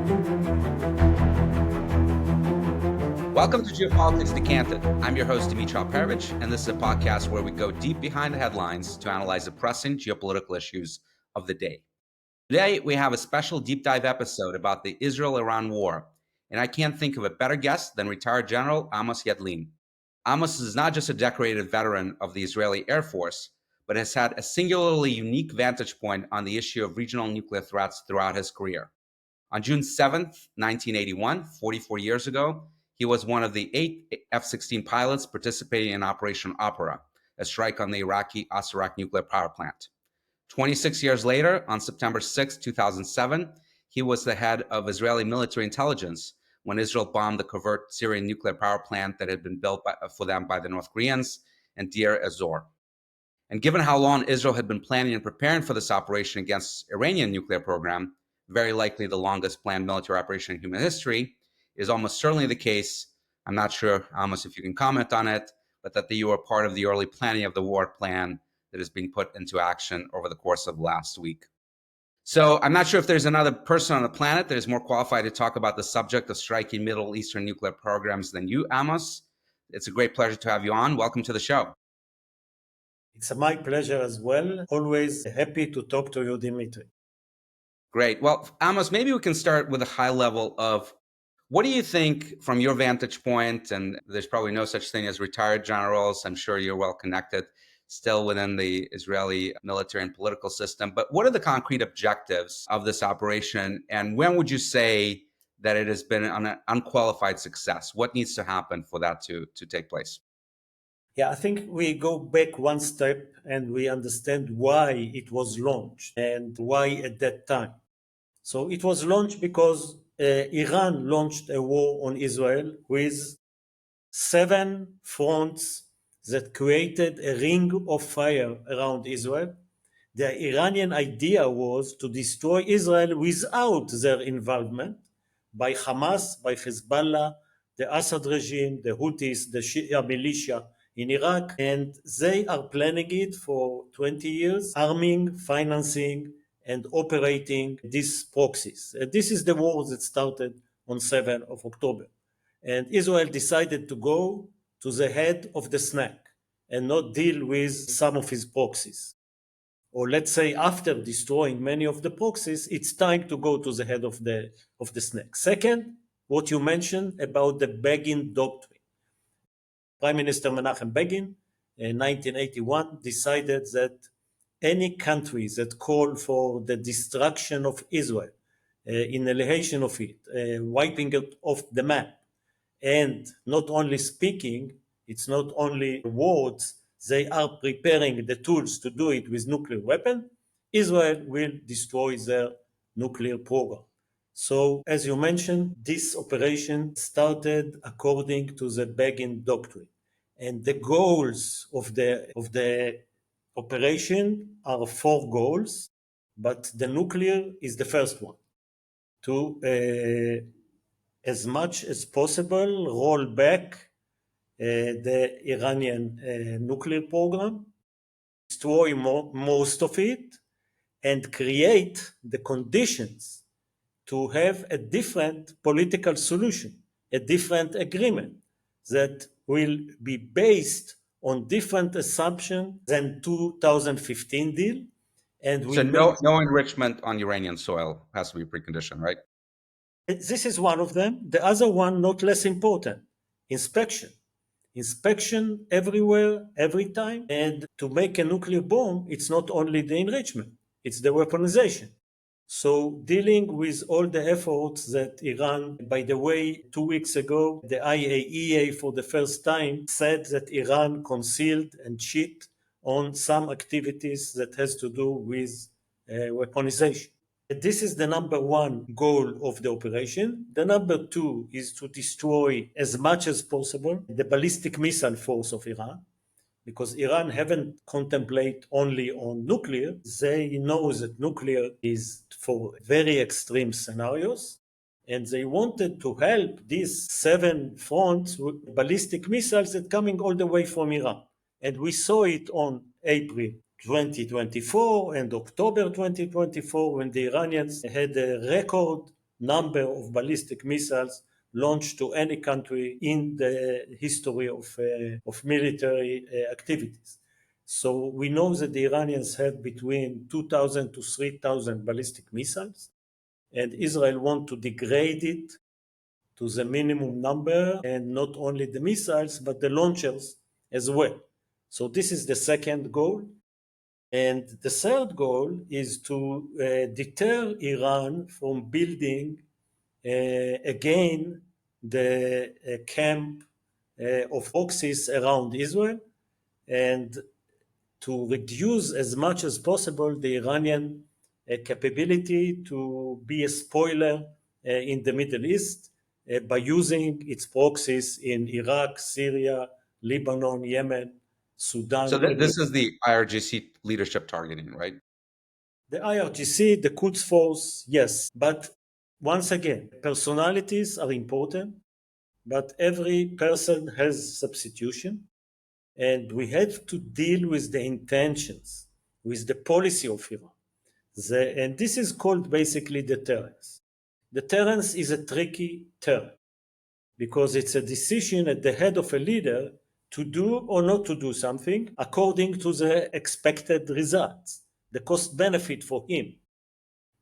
Welcome to Geopolitics Decanted. I'm your host, Dmitri Alperovitch, and this is a podcast where we go deep behind the headlines to analyze the pressing geopolitical issues of the day. Today, we have a special deep dive episode about the Israel-Iran war, and I can't think of a better guest than retired General Amos Yadlin. Amos is not just a decorated veteran of the Israeli Air Force, but has had a singularly unique vantage point on the issue of regional nuclear threats throughout his career. On June 7th, 1981, 44 years ago, he was one of the 8 F-16 pilots participating in Operation Opera, a strike on the Iraqi Osirak nuclear power plant. 26 years later, on September 6, 2007, he was the head of Israeli military intelligence when Israel bombed the covert Syrian nuclear power plant that had been built for them by the North Koreans in Deir ez-Zor. And given how long Israel had been planning and preparing for this operation against Iranian nuclear program, very likely the longest planned military operation in human history, is almost certainly the case. I'm not sure, Amos, if you can comment on it, but that you were part of the early planning of the war plan that is being put into action over the course of last week. So I'm not sure if there's another person on the planet that is more qualified to talk about the subject of striking Middle Eastern nuclear programs than you, Amos. It's a great pleasure to have you on. Welcome to the show. It's my pleasure as well. Always happy to talk to you, Dmitri. Great. Well, Amos, maybe we can start with a high level of what do you think from your vantage point, and there's probably no such thing as retired generals, I'm sure you're well connected still within the Israeli military and political system, but what are the concrete objectives of this operation, and when would you say that it has been an unqualified success? What needs to happen for that to take place? Yeah, I think we go back one step and we understand why it was launched and why at that time. So it was launched because Iran launched a war on Israel with 7 fronts that created a ring of fire around Israel. The Iranian idea was to destroy Israel without their involvement by Hamas, by Hezbollah, the Assad regime, the Houthis, the Shia militia in Iraq, and they are planning it for 20 years, arming, financing, and operating these proxies. This is the war that started on 7th of October. And Israel decided to go to the head of the snake and not deal with some of his proxies. Or let's say after destroying many of the proxies, it's time to go to the head of the snake. Second, what you mentioned about the Begin doctrine. Prime Minister Menachem Begin in 1981 decided that any country that called for the destruction of Israel, annihilation of it, wiping it off the map, and not only speaking, it's not only words, they are preparing the tools to do it with nuclear weapon, Israel will destroy their nuclear program. So, as you mentioned, this operation started according to the Begin doctrine. And the goals of the operation are 4 goals, but the nuclear is the first one. To, as much as possible, roll back the Iranian nuclear program, destroy most of it, and create the conditions to have a different political solution, a different agreement that will be based on different assumptions than 2015 deal. And so no enrichment on Iranian soil has to be a precondition, right? This is one of them. The other one, not less important, inspection. Inspection everywhere, every time. And to make a nuclear bomb, it's not only the enrichment, it's the weaponization. So dealing with all the efforts that Iran, by the way, 2 weeks ago, the IAEA for the first time said that Iran concealed and cheated on some activities that has to do with weaponization. This is the number 1 goal of the operation. The number 2 is to destroy as much as possible the ballistic missile force of Iran, because Iran haven't contemplated only on nuclear. They know that nuclear is for very extreme scenarios, and they wanted to help these 7 fronts with ballistic missiles that coming all the way from Iran. And we saw it on April 2024 and October 2024 when the Iranians had a record number of ballistic missiles launched to any country in the history of military activities. So we know that the Iranians have between 2,000 to 3,000 ballistic missiles, and Israel want to degrade it to the minimum number, and not only the missiles, but the launchers as well. So this is the second goal. And the third goal is to deter Iran from building again the camp of proxies around Israel, and to reduce as much as possible the Iranian capability to be a spoiler in the Middle East by using its proxies in Iraq, Syria, Lebanon, Yemen, So Sudan. this is the IRGC leadership targeting, right? The IRGC, the Quds Force, yes. But once again, personalities are important, but every person has substitution. And we have to deal with the intentions, with the policy of Iran. And this is called basically deterrence. Deterrence is a tricky term because it's a decision at the head of a leader to do or not to do something according to the expected results, the cost benefit for him.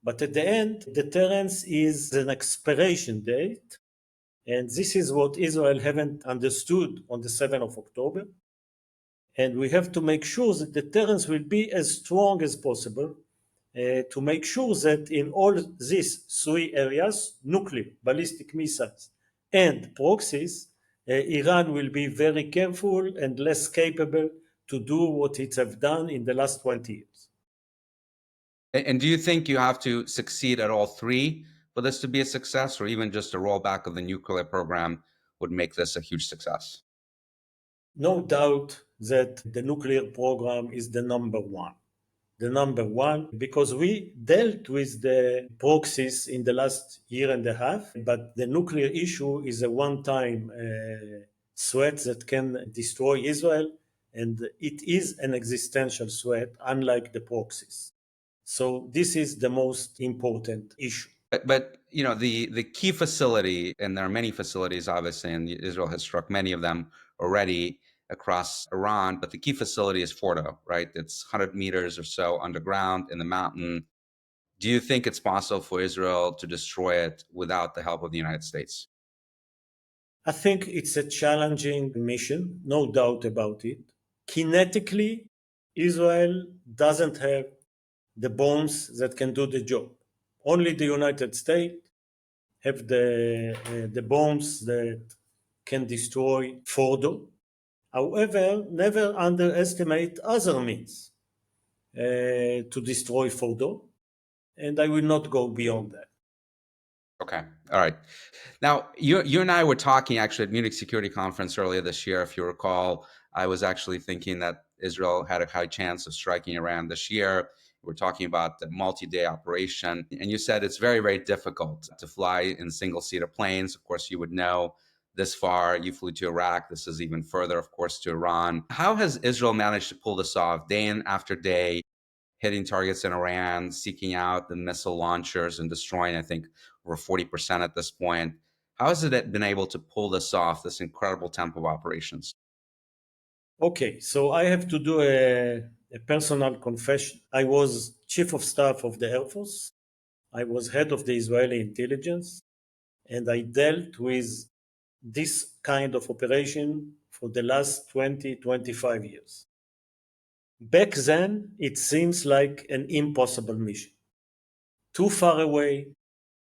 But at the end, deterrence is an expiration date, and this is what Israel haven't understood on the 7th of October. And we have to make sure that deterrence will be as strong as possible to make sure that in all these three areas, nuclear, ballistic missiles, and proxies, Iran will be very careful and less capable to do what it has done in the last 20 years. And do you think you have to succeed at all three for this to be a success, or even just a rollback of the nuclear program would make this a huge success? No doubt that the nuclear program is the number one. The number one, because we dealt with the proxies in the last year and a half, but the nuclear issue is a one-time threat that can destroy Israel, and it is an existential threat, unlike the proxies. So this is the most important issue. But you know, the key facility, and there are many facilities, obviously, and Israel has struck many of them already across Iran. But the key facility is Fordow, right? It's 100 meters or so underground in the mountain. Do you think it's possible for Israel to destroy it without the help of the United States? I think it's a challenging mission, no doubt about it. Kinetically, Israel doesn't have the bombs that can do the job. Only the United States have the bombs that can destroy Fordow. However, never underestimate other means to destroy Fordow, and I will not go beyond that. Okay. All right. Now, you and I were talking actually at Munich Security Conference earlier this year. If you recall, I was actually thinking that Israel had a high chance of striking Iran this year. We're talking about the multi-day operation, and you said it's very, very difficult to fly in single-seater planes. Of course, you would know this far. You flew to Iraq. This is even further, of course, to Iran. How has Israel managed to pull this off day in after day, hitting targets in Iran, seeking out the missile launchers and destroying, I think, over 40% at this point? How has it been able to pull this off, this incredible tempo of operations? Okay, so I have to do a personal confession. I was chief of staff of the Air Force. I was head of the Israeli intelligence, and I dealt with this kind of operation for the last 20, 25 years. Back then, it seems like an impossible mission. Too far away,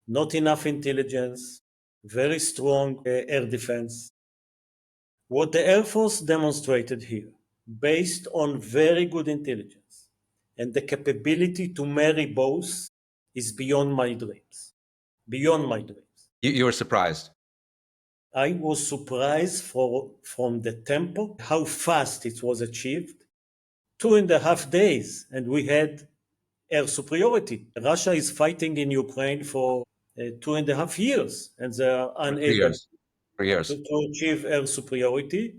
not enough intelligence, very strong air defense. What the Air Force demonstrated here, based on very good intelligence and the capability to marry both, is beyond my dreams. Beyond my dreams. You were surprised. I was surprised from the tempo, how fast it was achieved. 2.5 days, and we had air superiority. Russia is fighting in Ukraine for 2.5 years, and they are For three unable years. 3 years. to achieve air superiority.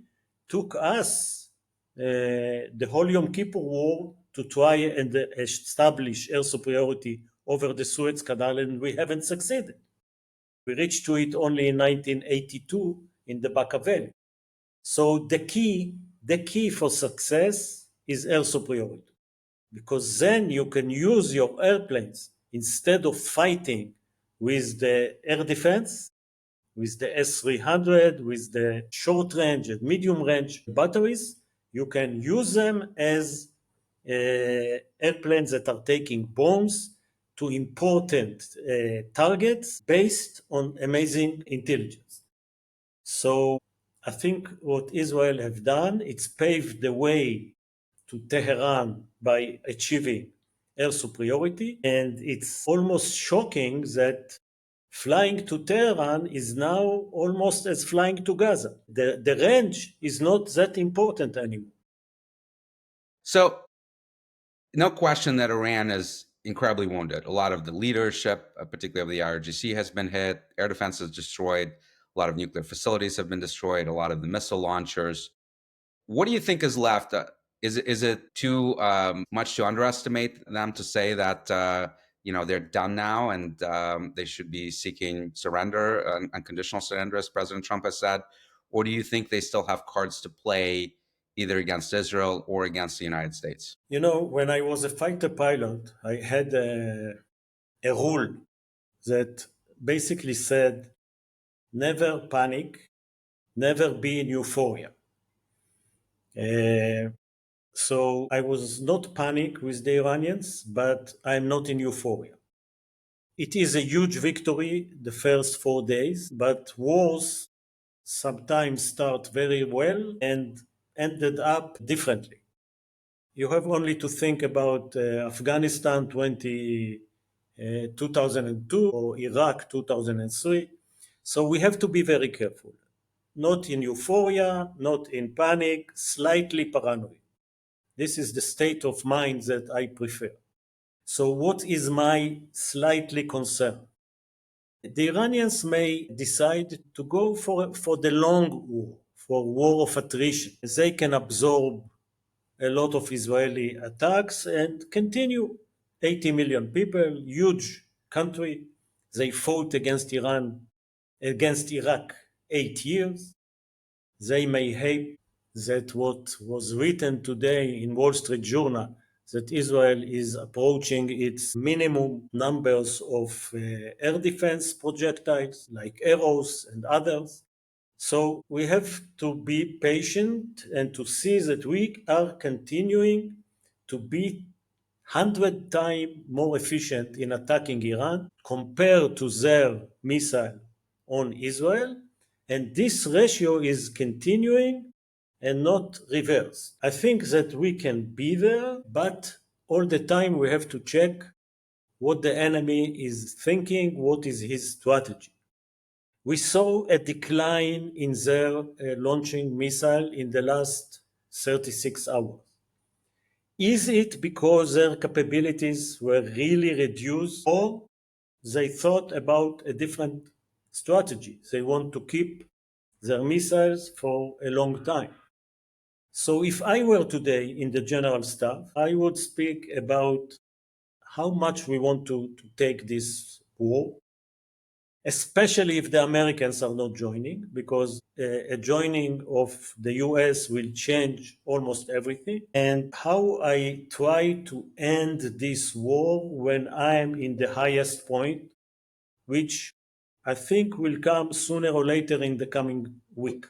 Took us the whole Yom Kippur War to try and establish air superiority over the Suez Canal, and we haven't succeeded. We reached to it only in 1982 in the Baca Valley. So the key for success is air superiority, because then you can use your airplanes instead of fighting with the air defense, with the S-300, with the short range and medium range batteries. You can use them as airplanes that are taking bombs to important targets based on amazing intelligence. So I think what Israel have done, it's paved the way to Tehran by achieving air superiority. And it's almost shocking that flying to Tehran is now almost as flying to Gaza. The range is not that important anymore. So, no question that Iran is incredibly wounded. A lot of the leadership, particularly of the IRGC, has been hit. Air defense is destroyed. A lot of nuclear facilities have been destroyed. A lot of the missile launchers. What do you think is left? Is it too much to underestimate them to say that they're done now and they should be seeking surrender, unconditional surrender, as President Trump has said, or do you think they still have cards to play either against Israel or against the United States? When I was a fighter pilot, I had a rule that basically said, never panic, never be in euphoria. So I was not panicked with the Iranians, but I'm not in euphoria. It is a huge victory the first 4 days, but wars sometimes start very well and ended up differently. You have only to think about Afghanistan 2002 or Iraq 2003. So we have to be very careful. Not in euphoria, not in panic, slightly paranoid. This is the state of mind that I prefer. So what is my slightly concern? The Iranians may decide to go for the long war, for war of attrition. They can absorb a lot of Israeli attacks and continue. 80 million people, huge country. They fought against Iraq 8 years. They may hate that what was written today in Wall Street Journal, that Israel is approaching its minimum numbers of air defense projectiles like arrows and others. So we have to be patient and to see that we are continuing to be 100 times more efficient in attacking Iran compared to their missile on Israel. And this ratio is continuing and not reversed. I think that we can be there, but all the time we have to check what the enemy is thinking, what is his strategy. We saw a decline in their launching missile in the last 36 hours. Is it because their capabilities were really reduced, or they thought about a different strategy? They want to keep their missiles for a long time. So if I were today in the general staff, I would speak about how much we want to take this war, especially if the Americans are not joining, because a joining of the US will change almost everything. And how I try to end this war when I am in the highest point, which I think will come sooner or later in the coming week.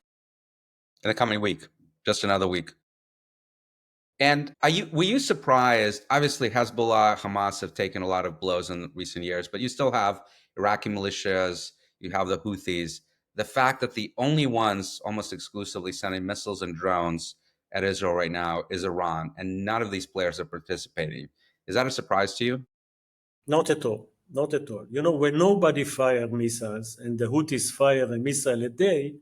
In the coming week, just another week. And were you surprised? Obviously, Hezbollah, Hamas have taken a lot of blows in recent years, but you still have Iraqi militias, you have the Houthis. The fact that the only ones almost exclusively sending missiles and drones at Israel right now is Iran, and none of these players are participating. Is that a surprise to you? Not at all. Not at all. When nobody fire missiles and the Houthis fire a missile a day,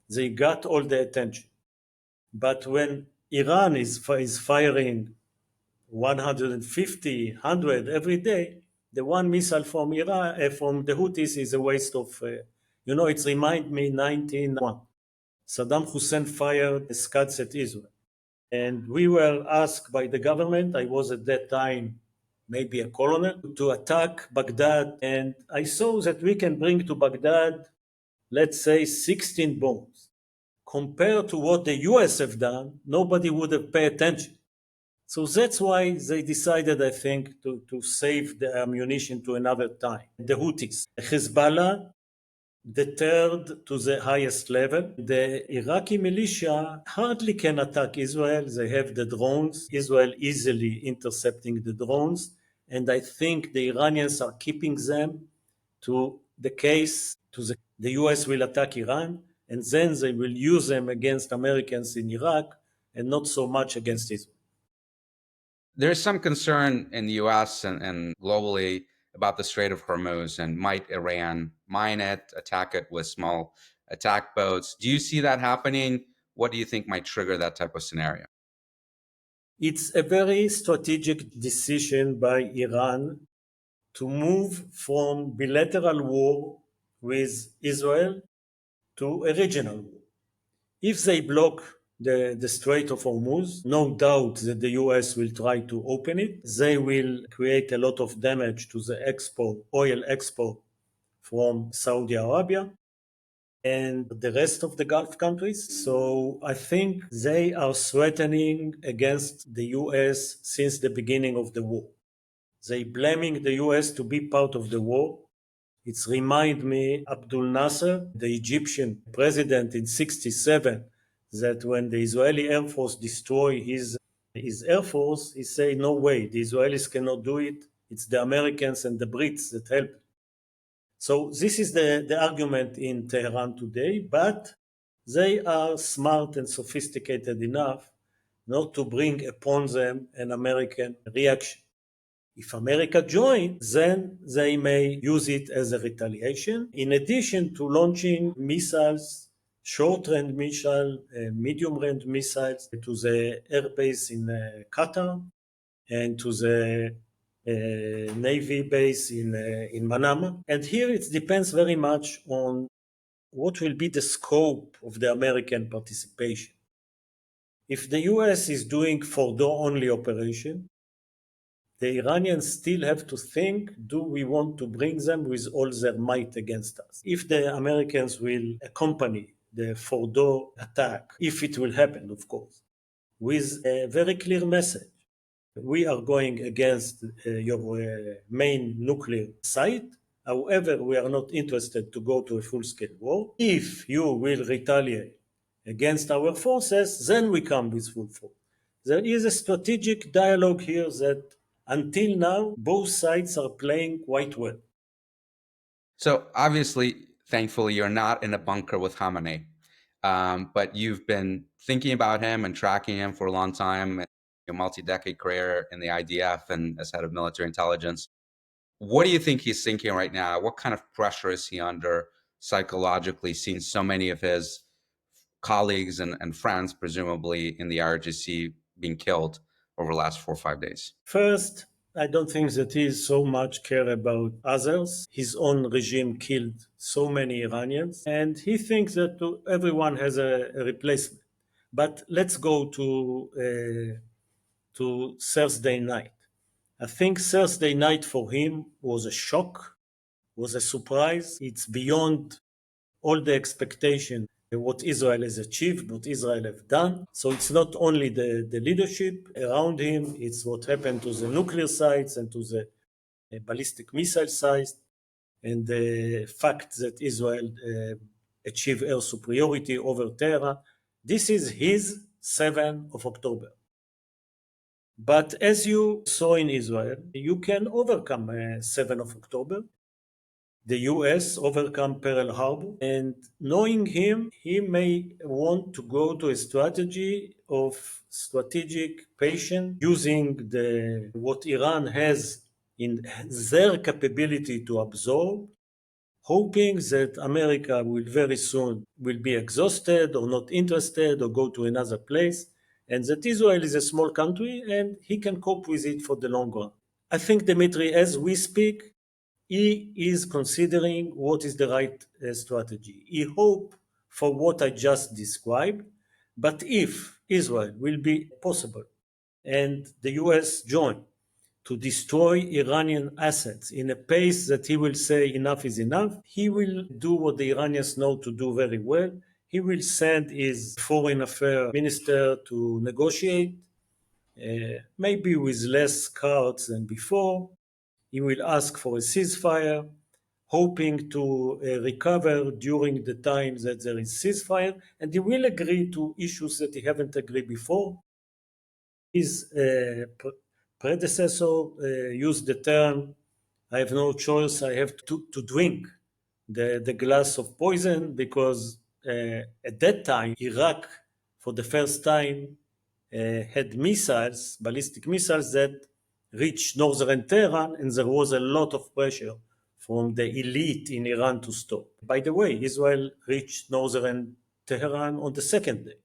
they got all the attention. But when Iran is firing 150, 100 every day, the one missile from from the Houthis is a waste of, it reminds me 1991. Saddam Hussein fired Scuds at Israel. And we were asked by the government, I was at that time maybe a colonel, to attack Baghdad. And I saw that we can bring to Baghdad, let's say, 16 bombs. Compared to what the US have done, nobody would have paid attention. So that's why they decided, I think, to save the ammunition to another time. The Houthis, Hezbollah, deterred to the highest level. The Iraqi militia hardly can attack Israel. They have the drones. Israel easily intercepting the drones. And I think the Iranians are keeping them to the case the US will attack Iran, and then they will use them against Americans in Iraq and not so much against Israel. There's some concern in the US and globally about the Strait of Hormuz, and might Iran mine it, attack it with small attack boats? Do you see that happening? What do you think might trigger that type of scenario? It's a very strategic decision by Iran to move from bilateral war with Israel to a regional war. If they block the Strait of Hormuz, no doubt that the US will try to open it. They will create a lot of damage to the oil export from Saudi Arabia and the rest of the Gulf countries. So I think they are threatening against the US since the beginning of the war. They blaming the US to be part of the war. It's remind me Abdul Nasser, the Egyptian president in 67, that when the Israeli Air Force destroyed his Air Force, he said, no way, the Israelis cannot do it. It's the Americans and the Brits that help. So this is the argument in Tehran today, but they are smart and sophisticated enough not to bring upon them an American reaction. If America joins, then they may use it as a retaliation, in addition to launching missiles, short-range missiles, medium-range missiles to the airbase in Qatar and to the Navy base in Manama. And here it depends very much on what will be the scope of the American participation. If the US is doing Fordow only operation, the Iranians still have to think, do we want to bring them with all their might against us? If the Americans will accompany the Fordow attack, if it will happen, of course, with a very clear message. We are going against your main nuclear site. However, we are not interested to go to a full-scale war. If you will retaliate against our forces, then we come with full force. There is a strategic dialogue here that until now, both sides are playing quite well. So obviously, thankfully, you're not in a bunker with Khamenei, but you've been thinking about him and tracking him for a long time, a multi-decade career in the IDF and as head of military intelligence. What do you think he's thinking right now? What kind of pressure is he under psychologically, seeing so many of his colleagues and friends, presumably in the IRGC, being killed over the last 4 or 5 days? First, I don't think that he so much care about others. His own regime killed so many Iranians, and he thinks that everyone has a replacement. But let's go to Thursday night. I think Thursday night for him was a shock, was a surprise. It's beyond all the expectation what Israel has achieved, what Israel have done. So it's not only the leadership around him, it's what happened to the nuclear sites and to the ballistic missile sites, and the fact that Israel achieved air superiority over Tehran. This is his 7th of October. But as you saw in Israel, you can overcome 7th of October. The US overcome Pearl Harbor, and knowing him, he may want to go to a strategy of strategic patience, using what Iran has in their capability to absorb, hoping that America will very soon will be exhausted or not interested or go to another place, and that Israel is a small country and he can cope with it for the long run. I think, Dmitri, as we speak, he is considering what is the right strategy. He hopes for what I just described, but if Israel will be possible and the US join, to destroy Iranian assets in a pace that he will say enough is enough. He will do what the Iranians know to do very well. He will send his foreign affairs minister to negotiate, maybe with less cards than before. He will ask for a ceasefire, hoping to recover during the time that there is ceasefire, and he will agree to issues that he haven't agreed before. His predecessor used the term, I have no choice, I have to drink the glass of poison, because at that time, Iraq, for the first time, had missiles, ballistic missiles, that reached northern Tehran, and there was a lot of pressure from the elite in Iran to stop. By the way, Israel reached northern Tehran on the second day.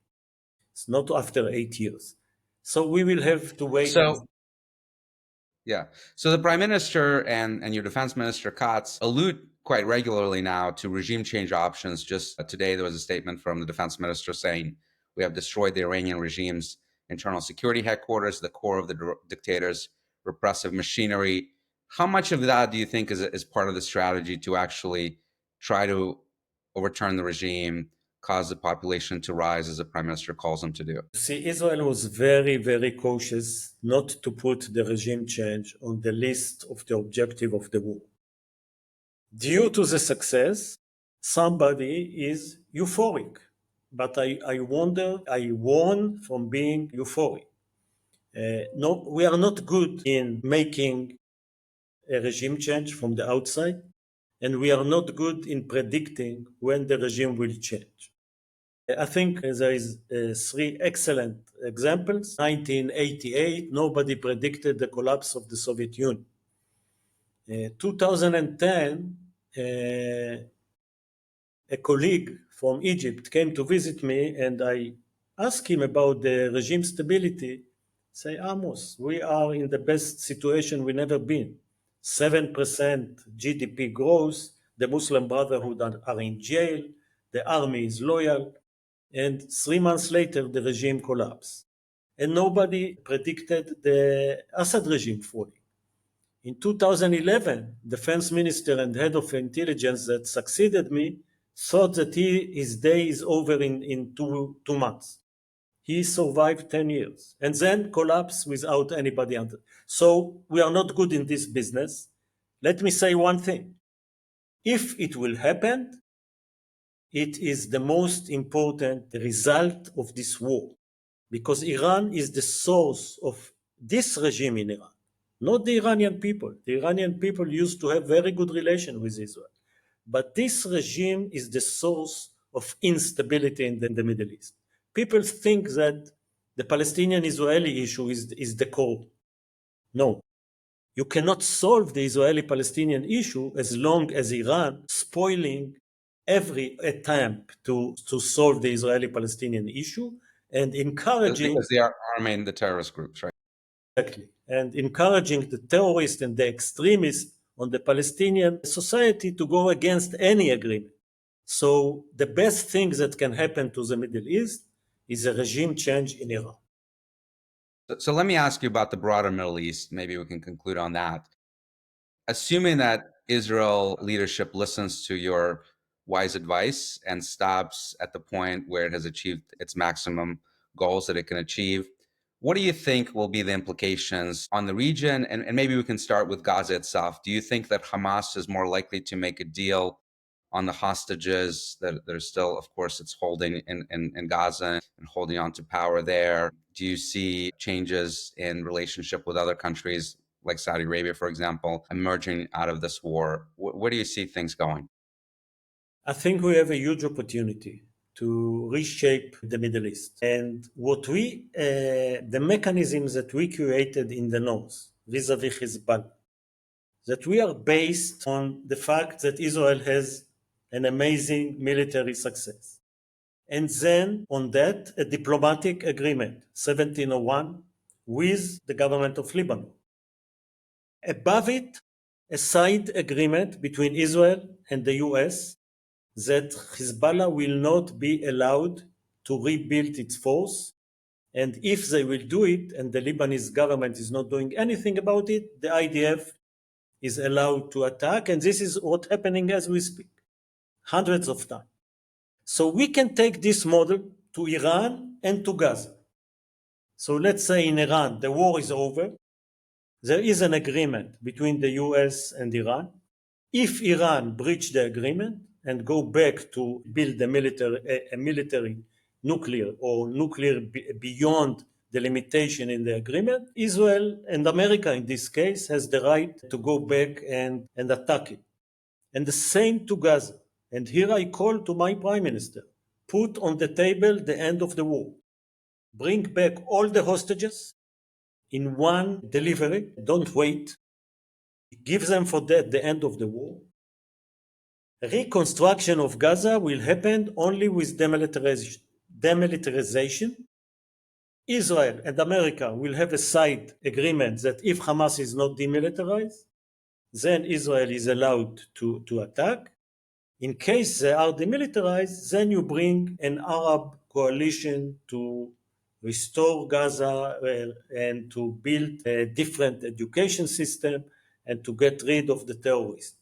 It's not after 8 years. So we will have to wait. Yeah. So the prime minister and your defense minister, Katz, allude quite regularly now to regime change options. Just today, there was a statement from the defense minister saying, we have destroyed the Iranian regime's internal security headquarters, the core of the dictator's repressive machinery. How much of that do you think is part of the strategy to actually try to overturn the regime, cause the population to rise, as the prime minister calls them to do? See, Israel was very, very cautious not to put the regime change on the list of the objective of the war. Due to the success, somebody is euphoric. But I wonder, I warn from being euphoric. No, we are not good in making a regime change from the outside, and we are not good in predicting when the regime will change. I think there is three excellent examples. 1988, nobody predicted the collapse of the Soviet Union. 2010, a colleague from Egypt came to visit me, and I asked him about the regime stability. Say, Amos, we are in the best situation we've never been. 7% GDP growth, the Muslim Brotherhood are in jail, the army is loyal, and 3 months later the regime collapsed. And nobody predicted the Assad regime falling. In 2011, defense minister and head of intelligence that succeeded me thought that his day is over in two months. He survived 10 years and then collapsed without anybody under. So we are not good in this business. Let me say one thing. If it will happen, it is the most important result of this war, because Iran is the source of this regime in Iran, not the Iranian people. The Iranian people used to have very good relations with Israel. But this regime is the source of instability in the Middle East. People think that the Palestinian-Israeli issue is the core. No. You cannot solve the Israeli-Palestinian issue as long as Iran spoiling every attempt to solve the Israeli-Palestinian issue and encouraging... Because they are arming the terrorist groups, right? Exactly. And encouraging the terrorists and the extremists on the Palestinian society to go against any agreement. So the best thing that can happen to the Middle East is a regime change in Iran. So let me ask you about the broader Middle East. Maybe we can conclude on that. Assuming that Israel leadership listens to your wise advice and stops at the point where it has achieved its maximum goals that it can achieve, what do you think will be the implications on the region? And maybe we can start with Gaza itself. Do you think that Hamas is more likely to make a deal on the hostages that are still, of course, it's holding in Gaza and holding on to power there? Do you see changes in relationship with other countries like Saudi Arabia, for example, emerging out of this war? Where do you see things going? I think we have a huge opportunity to reshape the Middle East. And the mechanisms that we created in the north, vis-a-vis Hezbollah, that we are based on the fact that Israel has an amazing military success. And then on that, a diplomatic agreement, 1701, with the government of Lebanon. Above it, a side agreement between Israel and the US that Hezbollah will not be allowed to rebuild its force And if they will do it and the Lebanese government is not doing anything about it, the IDF is allowed to attack. And this is what's happening as we speak, hundreds of times. So we can take this model to Iran and to Gaza. So let's say in Iran, the war is over. There is an agreement between the US and Iran. If Iran breach the agreement and go back to build a military nuclear or nuclear beyond the limitation in the agreement, Israel and America in this case has the right to go back and attack it. And the same to Gaza. And here I call to my prime minister, put on the table the end of the war. Bring back all the hostages in one delivery. Don't wait. Give them for that the end of the war. Reconstruction of Gaza will happen only with demilitarization. Israel and America will have a side agreement that if Hamas is not demilitarized, then Israel is allowed to attack. In case they are demilitarized, then you bring an Arab coalition to restore Gaza and to build a different education system and to get rid of the terrorists.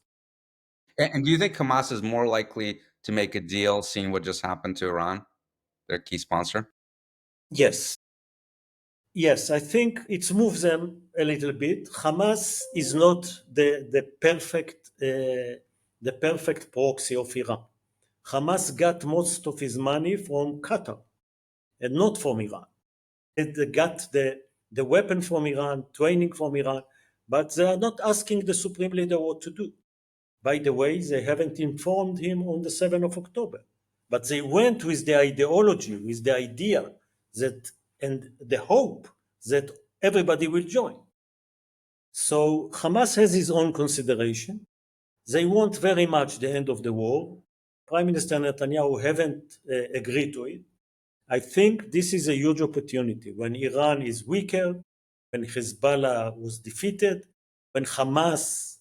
And do you think Hamas is more likely to make a deal seeing what just happened to Iran, their key sponsor? Yes. Yes, I think it moves them a little bit. Hamas is not the perfect proxy of Iran. Hamas got most of his money from Qatar and not from Iran. They got the weapon from Iran, training from Iran, but they are not asking the supreme leader what to do. By the way, they haven't informed him on the 7th of October, but they went with the ideology, with the idea that and the hope that everybody will join. So Hamas has his own consideration. They want very much the end of the war. Prime Minister Netanyahu haven't agreed to it. I think this is a huge opportunity when Iran is weaker, when Hezbollah was defeated, when Hamas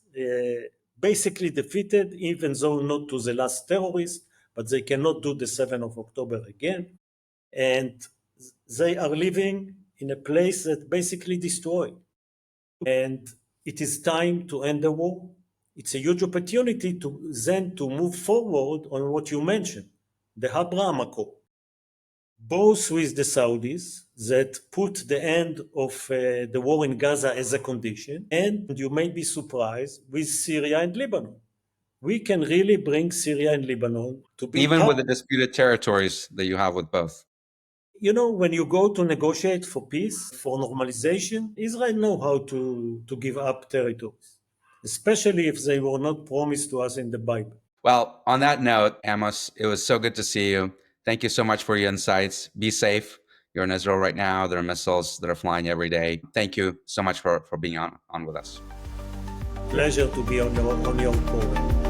basically defeated, even though not to the last terrorist, but they cannot do the 7th of October again. And they are living in a place that basically destroyed. And it is time to end the war. It's a huge opportunity to then to move forward on what you mentioned, the Abraham Accord, both with the Saudis that put the end of the war in Gaza as a condition, and you may be surprised with Syria and Lebanon. We can really bring Syria and Lebanon to be even with the disputed territories that you have with both. You know, when you go to negotiate for peace, for normalization, Israel know how to give up territories, especially if they were not promised to us in the Bible. Well, on that note, Amos, it was so good to see you. Thank you so much for your insights. Be safe. You're in Israel right now. There are missiles that are flying every day. Thank you so much for being on with us. Pleasure to be on your program.